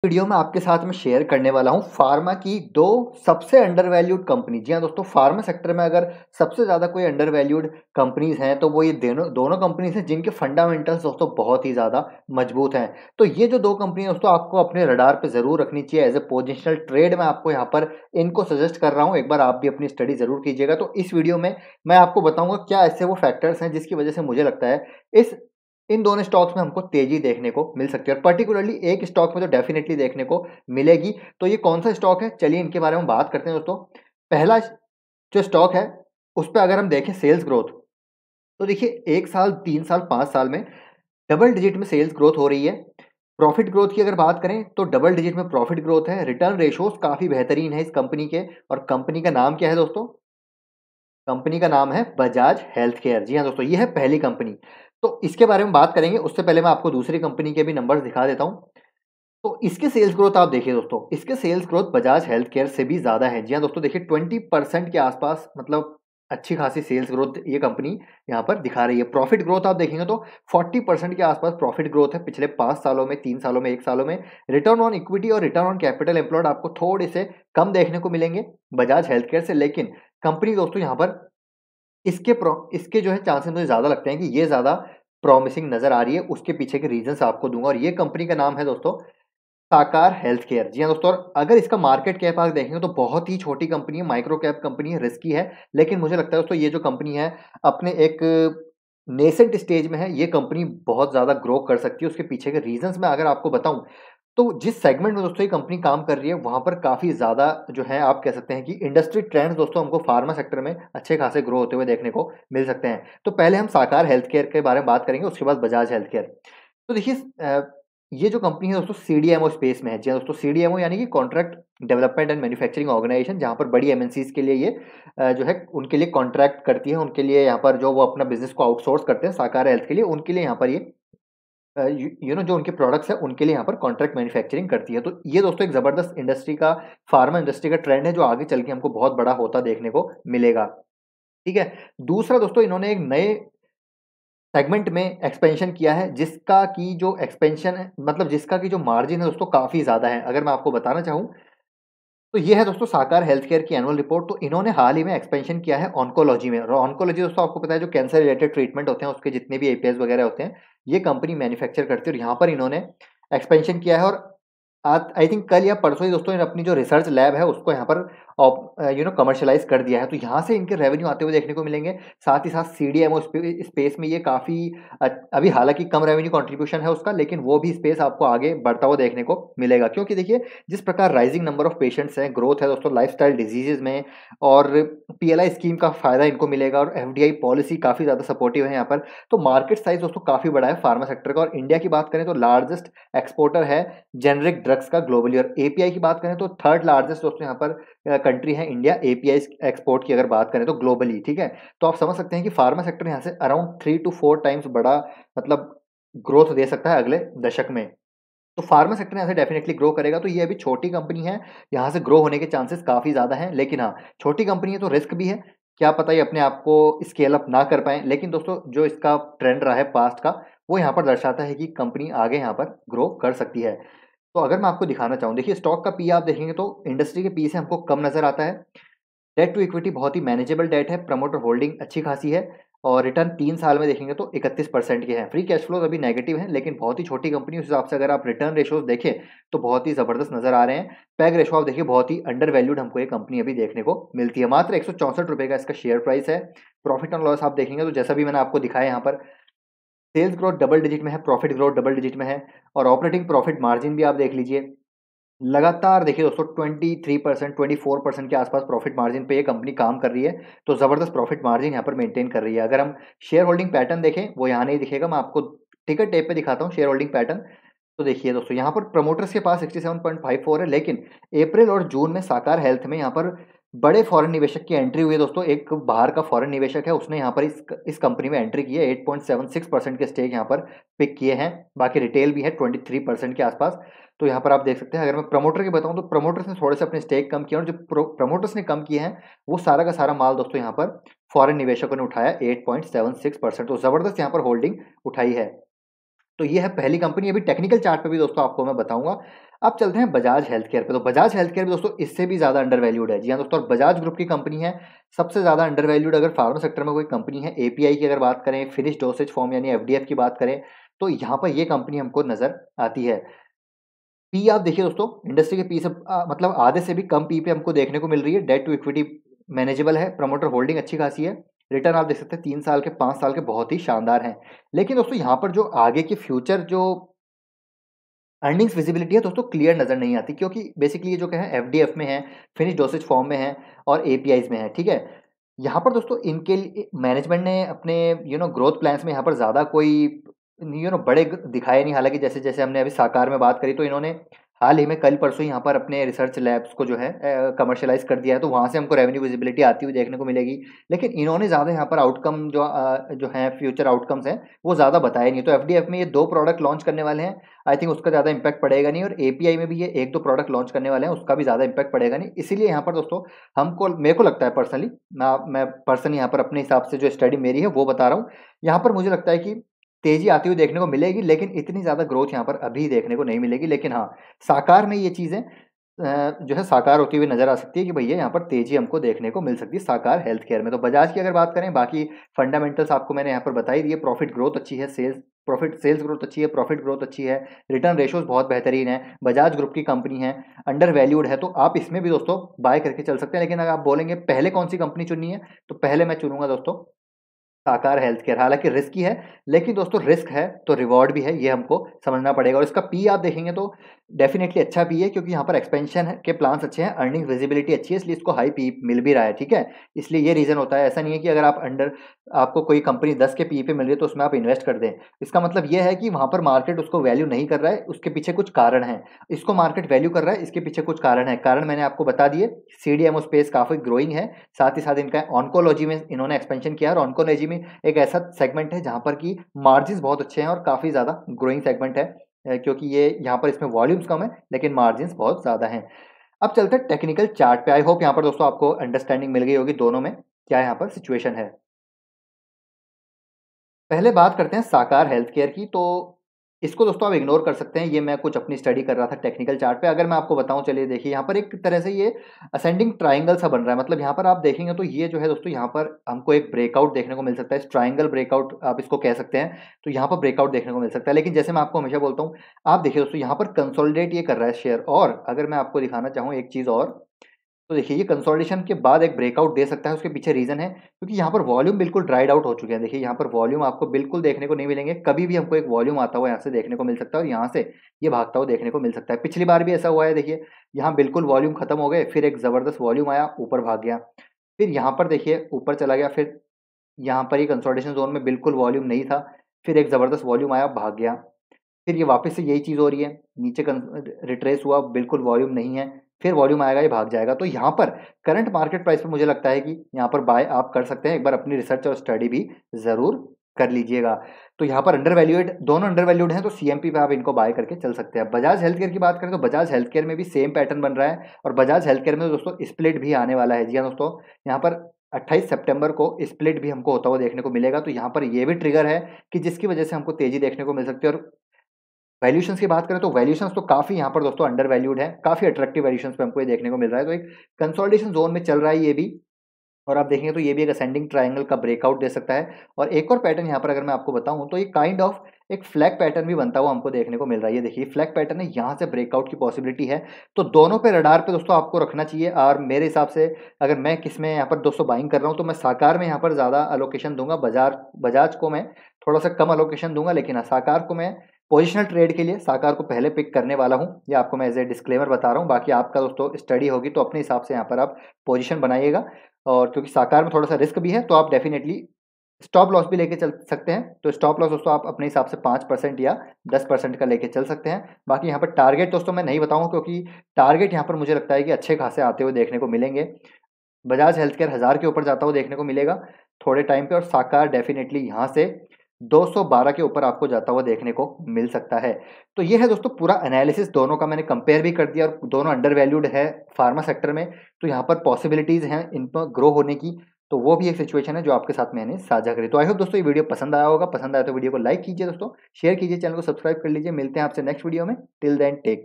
Video में आपके साथ में शेयर करने वाला हूं फार्मा की दो सबसे अंडर वैल्यूड कंपनी। जी हाँ दोस्तों, फार्मा सेक्टर में अगर सबसे ज़्यादा कोई अंडर वैल्यूड कंपनीज हैं तो वो ये दोनों दोनों कंपनीज हैं जिनके फंडामेंटल्स दोस्तों बहुत ही ज़्यादा मजबूत हैं। तो ये जो दो कंपनी है दोस्तों आपको अपने रडार पे ज़रूर रखनी चाहिए। एज ए पोजिशनल ट्रेड मैं आपको यहाँ पर इनको सजेस्ट कर रहा हूँ, एक बार आप भी अपनी स्टडी ज़रूर कीजिएगा। तो इस वीडियो में मैं आपको बताऊंगा क्या ऐसे वो फैक्टर्स हैं जिसकी वजह से मुझे लगता है इस इन दोनों स्टॉक्स में हमको तेजी देखने को मिल सकती है, और पर्टिकुलरली एक स्टॉक में तो डेफिनेटली देखने को मिलेगी। तो ये कौन सा स्टॉक है, चलिए इनके बारे में बात करते हैं दोस्तों। पहला जो स्टॉक है उस पर अगर हम देखें सेल्स ग्रोथ, तो देखिए 1 साल 3 साल 5 साल में डबल डिजिट में सेल्स ग्रोथ हो रही है। प्रॉफिट ग्रोथ की अगर बात करें तो डबल डिजिट में प्रॉफिट ग्रोथ है। रिटर्न रेशोज काफी बेहतरीन है इस कंपनी के, और कंपनी का नाम क्या है दोस्तों? कंपनी का नाम है बजाज हेल्थ केयर। जी हाँ दोस्तों, ये है पहली कंपनी। तो इसके बारे में बात करेंगे, उससे पहले मैं आपको दूसरी कंपनी के भी नंबर्स दिखा देता हूँ। तो इसके सेल्स ग्रोथ आप देखिए दोस्तों, इसके sales growth Bajaj health care से भी ज़्यादा है। जी हाँ दोस्तों, देखिए 20% के आसपास, मतलब अच्छी खासी सेल्स ग्रोथ ये कंपनी यहाँ पर दिखा रही है। प्रॉफिट ग्रोथ आप देखेंगे तो 40% के आसपास प्रॉफिट ग्रोथ है पिछले 5 सालों में, 3 सालों में, 1 सालों में। रिटर्न ऑन इक्विटी और रिटर्न ऑन कैपिटल एम्प्लॉयड आपको थोड़े से कम देखने को मिलेंगे बजाज हेल्थ केयर से, लेकिन कंपनी दोस्तों यहाँ पर इसके जो है चांसेस मुझे ज़्यादा लगते हैं कि ये ज़्यादा प्रॉमिसिंग नज़र आ रही है। उसके पीछे के रीजंस आपको दूंगा, और ये कंपनी का नाम है दोस्तों साकार हेल्थ केयर। जी हाँ दोस्तों, और अगर इसका मार्केट कैप आप देखेंगे तो बहुत ही छोटी कंपनी है, माइक्रो कैप कंपनी है, रिस्की है। लेकिन मुझे लगता है दोस्तों ये जो कंपनी है अपने एक नेसेंट स्टेज में है, ये कंपनी बहुत ज़्यादा ग्रो कर सकती है। उसके पीछे के रीजंस मैं अगर आपको बताऊं तो जिस सेगमेंट में दोस्तों ये कंपनी काम कर रही है वहां पर काफी ज्यादा जो है आप कह सकते हैं कि इंडस्ट्री ट्रेंड्स दोस्तों हमको फार्मा सेक्टर में अच्छे खासे ग्रो होते हुए देखने को मिल सकते हैं। तो पहले हम साकार हेल्थ केयर के बारे में बात करेंगे, उसके बाद बजाज हेल्थ केयर। तो देखिए ये जो कंपनी है दोस्तों सीडीएमओ स्पेस में है। जी हाँ दोस्तों, सीडीएमओ यानी कि contract development and manufacturing organisation, जहाँ पर बड़ी एमएनसीज के लिए ये जो है उनके लिए कॉन्ट्रैक्ट करती है। उनके लिए यहाँ पर जो वो अपना बिजनेस को आउटसोर्स करते हैं साकार हेल्थ के लिए, उनके लिए यहाँ पर ये जो उनके प्रोडक्ट्स हैं उनके लिए यहाँ पर कॉन्ट्रैक्ट मैन्युफैक्चरिंग करती है। तो ये दोस्तों एक ज़बरदस्त इंडस्ट्री का, फार्मा इंडस्ट्री का ट्रेंड है जो आगे चल के हमको बहुत बड़ा होता देखने को मिलेगा। ठीक है। दूसरा दोस्तों, इन्होंने एक नए सेगमेंट में एक्सपेंशन किया है जिसका की जो एक्सपेंशन है, मतलब जिसका की जो मार्जिन है दोस्तों काफ़ी ज़्यादा है। अगर मैं आपको बताना चाहूँ तो ये है दोस्तों साकार हेल्थ केयर की एनुअल रिपोर्ट। तो इन्होंने हाल ही में एक्सपेंशन किया है ऑन्कोलॉजी में, और ऑन्कोलॉजी दोस्तों आपको पता है जो कैंसर रिलेटेड ट्रीटमेंट होते हैं उसके जितने भी एपीआईज वगैरह होते हैं ये कंपनी मैन्युफैक्चर करती है, और यहाँ पर इन्होंने एक्सपेंशन किया है। और आई थिंक कल या परसों ही दोस्तों अपनी जो रिसर्च लैब है उसको यहाँ पर कमर्शियलाइज कर दिया है। तो यहाँ से इनके रेवेन्यू आते हुए देखने को मिलेंगे। साथ ही साथ सीडीएमओ स्पेस में ये काफ़ी अभी हालांकि कम रेवेन्यू कंट्रीब्यूशन है उसका, लेकिन वो भी स्पेस आपको आगे बढ़ता हुआ देखने को मिलेगा। क्योंकि देखिए जिस प्रकार राइजिंग नंबर ऑफ पेशेंट्स हैं, ग्रोथ है दोस्तों लाइफस्टाइल डिजीजेज में, और पीएलआई स्कीम का फायदा इनको मिलेगा, और एफडीआई पॉलिसी काफ़ी ज़्यादा सपोर्टिव है यहाँ पर। तो मार्केट साइज दोस्तों काफ़ी बड़ा है फार्मा सेक्टर का। और इंडिया की बात करें तो लार्जेस्ट एक्सपोर्टर है जेनरिक ड्रग्स का ग्लोबली, और एपीआई की बात करें तो थर्ड लार्जेस्ट दोस्तों यहाँ पर कंट्री है इंडिया एपीआई एक्सपोर्ट की अगर बात करें तो ग्लोबली। ठीक है। तो आप समझ सकते हैं कि फार्मा सेक्टर यहाँ से अराउंड 3 to 4 टाइम्स बड़ा, मतलब ग्रोथ दे सकता है अगले दशक में। तो फार्मा सेक्टर यहाँ से डेफिनेटली ग्रो करेगा। तो ये अभी छोटी कंपनी है, यहाँ से ग्रो होने के चांसेस काफ़ी ज़्यादा हैं। लेकिन हाँ, छोटी कंपनी है तो रिस्क भी है, क्या पता ये अपने आप को स्केल अप ना कर पाए। लेकिन दोस्तों जो इसका ट्रेंड रहा है पास्ट का वो यहाँ पर दर्शाता है कि कंपनी आगे यहाँ पर ग्रो कर सकती है। तो अगर मैं आपको दिखाना चाहूँ, देखिए स्टॉक का पी आप देखेंगे तो इंडस्ट्री के पी से हमको कम नज़र आता है। डेट टू इक्विटी बहुत ही मैनेजेबल डेट है। प्रमोटर होल्डिंग अच्छी खासी है, और रिटर्न 3 साल में देखेंगे तो 31% के हैं। फ्री कैश फ्लोज अभी नेगेटिव है, लेकिन बहुत ही छोटी कंपनी उस हिसाब से अगर आप रिटर्न रेशोज देखें तो बहुत ही ज़बरदस्त नज़र आ रहे हैं। पैग रेशो आप देखिए बहुत ही अंडर वैल्यूड हमको ये कंपनी अभी देखने को मिलती है। मात्र 164 रुपये का इसका शेयर प्राइस है। प्रॉफिट एंड लॉस आप देखेंगे तो जैसा भी मैंने आपको दिखाया यहाँ पर सेल्स ग्रोथ डबल डिजिट में है, प्रॉफिट ग्रोथ डबल डिजिट में है, और ऑपरेटिंग प्रॉफिट मार्जिन भी आप देख लीजिए लगातार देखिए दोस्तों 23% 24% के आसपास प्रॉफिट मार्जिन पे ये कंपनी काम कर रही है। तो ज़बरदस्त प्रॉफिट मार्जिन यहाँ पर मेंटेन कर रही है। अगर हम शेयर होल्डिंग पैटर्न देखें वो यहाँ नहीं दिखेगा, मैं आपको टिकट टेप पे दिखाता हूँ शेयर होल्डिंग पैटर्न। तो देखिए दोस्तों यहाँ पर प्रमोटर्स के पास 67.54 है, लेकिन अप्रैल और जून में साकार हेल्थ में यहाँ पर बड़े फॉरेन निवेशक की एंट्री हुई है दोस्तों। एक बाहर का फॉरेन निवेशक है, उसने यहाँ पर इस कंपनी में एंट्री की है। 8.76% के स्टेक यहाँ पर पिक किए हैं। बाकी रिटेल भी है 23% के आसपास। तो यहाँ पर आप देख सकते हैं। अगर मैं प्रमोटर की बताऊँ तो प्रमोटर्स ने थोड़े से अपने स्टेक कम किया, और जो प्रमोटर्स ने कम किए हैं वो सारा का सारा माल दोस्तों यहाँ पर फॉरेन निवेशकों ने उठाया 8.76%। तो ज़बरदस्त यहाँ पर होल्डिंग उठाई है। तो ये है पहली कंपनी, अभी टेक्निकल चार्ट पे भी दोस्तों आपको मैं बताऊंगा। अब चलते हैं बजाज हेल्थ केयर पे। तो बजाज हेल्थ केयर भी दोस्तों इससे भी ज़्यादा अंडर वैल्यूड है। जी हाँ दोस्तों, और बजाज ग्रुप की कंपनी है सबसे ज़्यादा अंडर वैल्यूड। अगर फार्मा सेक्टर में कोई कंपनी है, एपीआई की अगर बात करें, फिनिश डोसेज फॉर्म यानी एफडीएफ की बात करें, तो यहाँ पर ये कंपनी हमको नज़र आती है। पी आप देखिए दोस्तों, इंडस्ट्री के पी से मतलब आधे से भी कम पी पे हमको देखने को मिल रही है। डेट टू इक्विटी मैनेजेबल है, प्रमोटर होल्डिंग अच्छी खासी है। रिटर्न आप देख सकते हैं 3 साल के 5 साल के बहुत ही शानदार हैं। लेकिन दोस्तों यहाँ पर जो आगे की फ्यूचर जो अर्निंग्स विजिबिलिटी है दोस्तों क्लियर नज़र नहीं आती, क्योंकि बेसिकली ये जो क्या है एफडीएफ में है, फिनिश डोसेज फॉर्म में है और एपीआईज में है। ठीक है, यहाँ पर दोस्तों इनके लिए मैनेजमेंट ने अपने ग्रोथ प्लान्स में यहाँ पर ज़्यादा कोई बड़े दिखाए नहीं। हालांकि जैसे जैसे हमने अभी साकार में बात करी, तो इन्होंने हाल ही में कल परसों यहाँ पर अपने रिसर्च लैब्स को जो है कमर्शियलाइज कर दिया है, तो वहाँ से हमको रेवेन्यू विजिबिलिटी आती हुई देखने को मिलेगी। लेकिन इन्होंने ज़्यादा यहाँ पर आउटकम जो है फ्यूचर आउटकम्स हैं वो ज़्यादा बताए नहीं। तो एफडीएफ में ये 2 प्रोडक्ट लॉन्च करने वाले हैं, आई थिंक उसका ज़्यादा इंपैक्ट पड़ेगा नहीं। और एपीआई में भी ये 1-2 प्रोडक्ट लॉन्च करने वाले हैं, उसका भी ज़्यादा इंपैक्ट पड़ेगा नहीं। इसीलिए यहाँ पर दोस्तों हमको मेरे को लगता है पर्सनली, मैं पर्सनली यहाँ पर अपने हिसाब से जो स्टडी मेरी है वो बता रहा हूँ, यहाँ पर मुझे लगता है कि तेजी आती हुई देखने को मिलेगी, लेकिन इतनी ज़्यादा ग्रोथ यहाँ पर अभी देखने को नहीं मिलेगी। लेकिन हाँ, साकार में ये चीज़ें जो है साकार होती हुई नज़र आ सकती है कि भैया यहाँ पर तेजी हमको देखने को मिल सकती है साकार हेल्थ केयर में। तो बजाज की अगर बात करें, बाकी फंडामेंटल्स आपको मैंने यहाँ पर बताई दिए। प्रॉफिट ग्रोथ अच्छी है, सेल्स ग्रोथ अच्छी है, प्रॉफिट ग्रोथ अच्छी है, रिटर्न रेशोज बहुत बेहतरीन है, बजाज ग्रुप की कंपनी है, अंडर वैल्यूड है, तो आप इसमें भी दोस्तों बाय करके चल सकते हैं। लेकिन अगर आप बोलेंगे पहले कौन सी कंपनी चुननी है, तो पहले मैं चुनूंगा दोस्तों साकार हेल्थ केयर। हालांकि रिस्की है, लेकिन दोस्तों रिस्क है तो रिवॉर्ड भी है, ये हमको समझना पड़ेगा। और इसका पी आप देखेंगे तो डेफिनेटली अच्छा पी है, क्योंकि यहाँ पर एक्सपेंशन के प्लान्स अच्छे हैं, अर्निंग विजिबिलिटी अच्छी है, इसलिए इसको हाई पी मिल भी रहा है। ठीक है, इसलिए ये रीजन होता है। ऐसा नहीं है कि अगर आपको कोई कंपनी 10 के पी पे मिल रही है तो उसमें आप इन्वेस्ट कर दें। इसका मतलब ये है कि वहां पर मार्केट उसको वैल्यू नहीं कर रहा है, उसके पीछे कुछ कारण है। इसको मार्केट वैल्यू कर रहा है, इसके पीछे कुछ कारण है। कारण मैंने आपको बता दिए, सीडीएमओ स्पेस काफी ग्रोइंग है, साथ ही साथ इनका ऑन्कोलॉजी में इन्होंने एक्सपेंशन किया है। और ऑन्कोलॉजी में एक ऐसा सेगमेंट है जहां पर की मार्जिन बहुत अच्छे हैं और काफी ज्यादा ग्रोइंग सेगमेंट है, क्योंकि ये यहाँ पर इसमें वॉल्यूम्स कम है लेकिन मार्जिन बहुत ज्यादा हैं। अब चलते हैं टेक्निकल चार्ट पे। आई होप यहाँ पर दोस्तों आपको अंडरस्टैंडिंग मिल गई होगी दोनों में क्या यहाँ पर सिचुएशन है। पहले बात करते हैं साकार हेल्थ केयर की। तो इसको दोस्तों आप इग्नोर कर सकते हैं, ये मैं कुछ अपनी स्टडी कर रहा था टेक्निकल चार्ट पे। अगर मैं आपको बताऊं, चलिए देखिए यहाँ पर एक तरह से ये असेंडिंग ट्राइंगल सा बन रहा है। मतलब यहाँ पर आप देखेंगे तो ये जो है दोस्तों, यहाँ पर हमको एक ब्रेकआउट देखने को मिल सकता है, ट्राइंगल ब्रेकआउट आप इसको कह सकते हैं। तो यहाँ पर ब्रेकआउट देखने को मिल सकता है। लेकिन जैसे मैं आपको हमेशा बोलता हूँ, आप देखिए दोस्तों यहाँ पर कंसोलिडेट ये कर रहा है शेयर। और अगर मैं आपको दिखाना चाहूँ एक चीज़ और, तो देखिए ये कंसोलिडेशन के बाद एक ब्रेकआउट दे सकता है। उसके पीछे रीजन है क्योंकि यहाँ पर वॉल्यूम बिल्कुल ड्राइड आउट हो चुके हैं। देखिए यहाँ पर वॉल्यूम आपको बिल्कुल देखने को नहीं मिलेंगे, कभी भी हमको एक वॉल्यूम आता हुआ यहाँ से देखने को मिल सकता है और यहाँ से ये भागता हुआ देखने को मिल सकता है। पिछली बार भी ऐसा हुआ है, देखिए यहाँ बिल्कुल वॉल्यूम खत्म हो गए, फिर एक जबरदस्त वॉल्यूम आया, ऊपर भाग गया, फिर यहाँ पर देखिए ऊपर चला गया, फिर यहाँ पर ये कंसोलिडेशन जोन में बिल्कुल वॉल्यूम नहीं था, फिर एक जबरदस्त वॉल्यूम आया, भाग गया, फिर ये वापस से यही चीज़ हो रही है, नीचे रिट्रेस हुआ, बिल्कुल वॉल्यूम नहीं है, फिर वॉल्यूम आएगा, ये भाग जाएगा। तो यहाँ पर करंट मार्केट प्राइस पे मुझे लगता है कि यहाँ पर बाय आप कर सकते हैं। एक बार अपनी रिसर्च और स्टडी भी ज़रूर कर लीजिएगा। तो यहाँ पर अंडर वैल्यूड, दोनों अंडर वैल्यूड हैं, तो सीएमपी पे आप इनको बाय करके चल सकते हैं। बजाज हेल्थ केयर की बात करें तो बजाज हेल्थ केयर में भी सेम पैटर्न बन रहा है और बजाज हेल्थ केयर में दोस्तों स्प्लिट भी आने वाला है। जी हाँ दोस्तों, यहाँ पर 28 सितंबर को स्प्लिट भी हमको होता हुआ देखने को मिलेगा। तो यहाँ पर ये भी ट्रिगर है कि जिसकी वजह से हमको तेजी देखने को मिल सकती है। और वैल्यूशंस की बात करें तो वैल्यूशंस तो काफ़ी यहाँ पर दोस्तों अंडर वैल्यूड है, काफ़ी अट्रैक्टिव वैल्यूशंस पे हमको ये देखने को मिल रहा है। तो एक कंसोलिडेशन जोन में चल रहा है ये भी, और आप देखेंगे तो ये भी एक असेंडिंग ट्रायंगल का ब्रेकआउट दे सकता है। और एक और पैटर्न यहाँ पर अगर मैं आपको बताऊँ तो ये काइंड ऑफ एक फ्लैग पैटर्न भी बनता हुआ हमको देखने को मिल रहा है। ये देखिए फ्लैग पैटर्न है, यहाँ से ब्रेकआउट की पॉसिबिलिटी है। तो दोनों पे रडार पे दोस्तों आपको रखना चाहिए। और मेरे हिसाब से अगर मैं किस में यहाँ पर दोस्तों बाइंग कर रहा हूँ, तो मैं साकार में यहाँ पर ज़्यादा अलोकेशन दूंगा, बजाज को मैं थोड़ा सा कम अलोकेशन दूंगा। लेकिन हाँ, साकार को मैं पोजिशनल ट्रेड के लिए साकार को पहले पिक करने वाला हूँ। ये आपको मैं एज ए डिस्क्लेमर बता रहा हूँ, बाकी आपका दोस्तों स्टडी होगी तो अपने हिसाब से यहाँ पर आप पोजीशन बनाइएगा। और क्योंकि साकार में थोड़ा सा रिस्क भी है, तो आप डेफिनेटली स्टॉप लॉस भी लेके चल सकते हैं। तो स्टॉप लॉस दोस्तों आप अपने हिसाब से 5% या 10% का लेके चल सकते हैं। बाकी यहाँ पर टारगेट दोस्तों मैं नहीं बताऊंगा, क्योंकि टारगेट यहाँ पर मुझे लगता है कि अच्छे खासे आते हुए देखने को मिलेंगे। बजाज हेल्थ केयर 1000 के ऊपर जाता हुआ देखने को मिलेगा थोड़े टाइम पे, और साकार डेफिनेटली यहाँ से 212 के ऊपर आपको जाता हुआ देखने को मिल सकता है। तो ये है दोस्तों पूरा एनालिसिस, दोनों का मैंने कंपेयर भी कर दिया और दोनों अंडर वैल्यूड है फार्मा सेक्टर में। तो यहाँ पर पॉसिबिलिटीज़ हैं इन पर ग्रो होने की। तो वो भी एक सिचुएशन है जो आपके साथ मैंने साझा करी। तो आई होप दोस्तों ये वीडियो पसंद आया होगा, पसंद आया तो वीडियो को लाइक कीजिए दोस्तों, शेयर कीजिए, चैनल को सब्सक्राइब कर लीजिए। मिलते हैं आपसे नेक्स्ट वीडियो में, टिल देन टेक